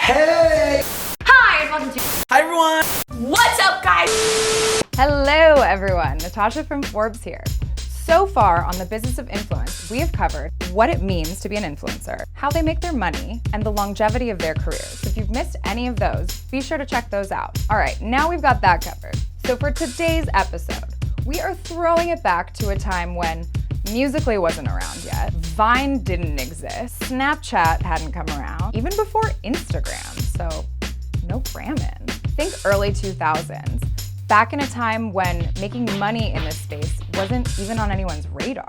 Hey! Hi, and welcome to... Hi, everyone! What's up, guys? Hello, everyone. Natasha from Forbes here. So far on the business of influence, we have covered what it means to be an influencer, how they make their money, and the longevity of their careers. If you've missed any of those, be sure to check those out. All right, now we've got that covered. So for today's episode, we are throwing it back to a time when Musical.ly wasn't around yet, Vine didn't exist, Snapchat hadn't come around, even before Instagram, so no cramming. Think early 2000s. Back in a time when making money in this space wasn't even on anyone's radar.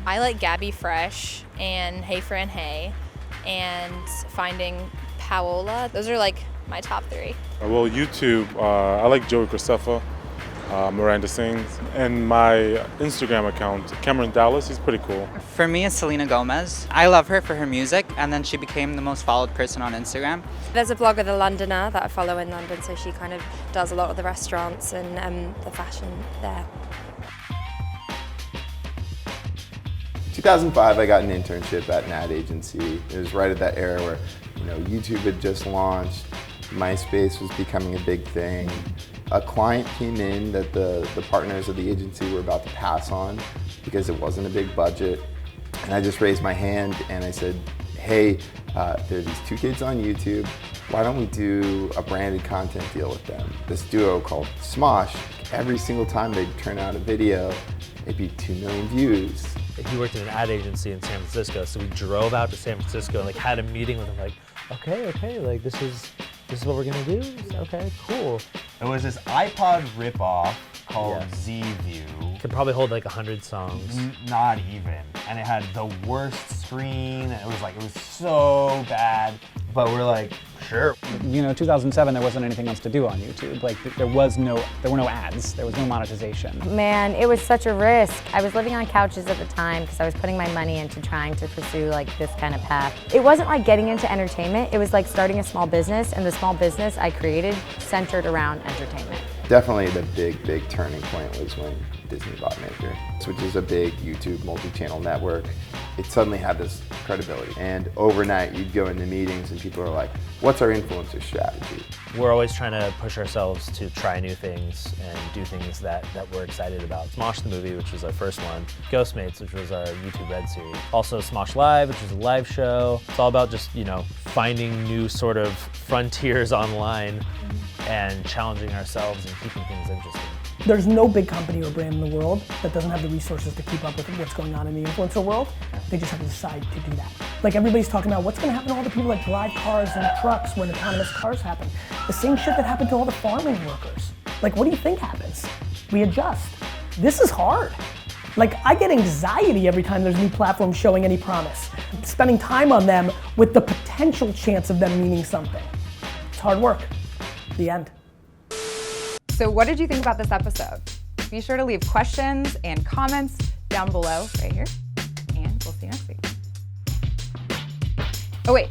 I like Gabby Fresh and Hey Fran Hey and Finding Paola. Those are like my top three. Well, YouTube, I like Joey Graceffa, Miranda Sings, and my Instagram account, Cameron Dallas, he's pretty cool. For me, it's Selena Gomez. I love her for her music, and then she became the most followed person on Instagram. There's a blogger, The Londoner, that I follow in London, so she kind of does a lot of the restaurants and the fashion there. 2005, I got an internship at an ad agency. It was right at that era where, YouTube had just launched, MySpace was becoming a big thing. A client came in that the partners of the agency were about to pass on because it wasn't a big budget. And I just raised my hand and I said, hey, there are these two kids on YouTube. Why don't we do a branded content deal with them? This duo called Smosh, every single time they'd turn out a video, it'd be 2 million views. He worked at an ad agency in San Francisco, so we drove out to San Francisco and had a meeting with him, okay, this is what we're gonna do? Okay, cool. It was this iPod ripoff called Z-View. Could probably hold 100 songs. Not even. And it had the worst screen, and it was so bad. But we're like, sure. 2007, there wasn't anything else to do on YouTube. There were no ads, there was no monetization. Man, it was such a risk. I was living on couches at the time because I was putting my money into trying to pursue this kind of path. It wasn't like getting into entertainment, it was like starting a small business, and the small business I created centered around entertainment. Definitely the big turning point was when Disney bought Maker, which is a big YouTube multi-channel network. It suddenly had this credibility. And overnight, you'd go into meetings and people are like, what's our influencer strategy? We're always trying to push ourselves to try new things and do things that we're excited about. Smosh the movie, which was our first one. Ghostmates, which was our YouTube Red series. Also Smosh Live, which was a live show. It's all about just, finding new sort of frontiers online and challenging ourselves and keeping things interesting. There's no big company or brand in the world that doesn't have the resources to keep up with what's going on in the influencer world. They just have to decide to do that. Everybody's talking about what's gonna happen to all the people that drive cars and trucks when autonomous cars happen. The same shit that happened to all the farming workers. What do you think happens? We adjust. This is hard. I get anxiety every time there's new platforms showing any promise. Spending time on them with the potential chance of them meaning something. It's hard work. The end. So what did you think about this episode? Be sure to leave questions and comments down below right here, and we'll see you next week. Oh wait,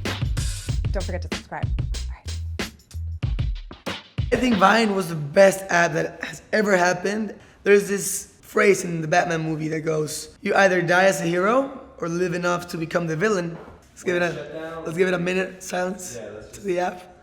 don't forget to subscribe. All right. I think Vine was the best ad that has ever happened. There's this phrase in the Batman movie that goes, you either die as a hero or live enough to become the villain. Let's give it a minute silence to the app.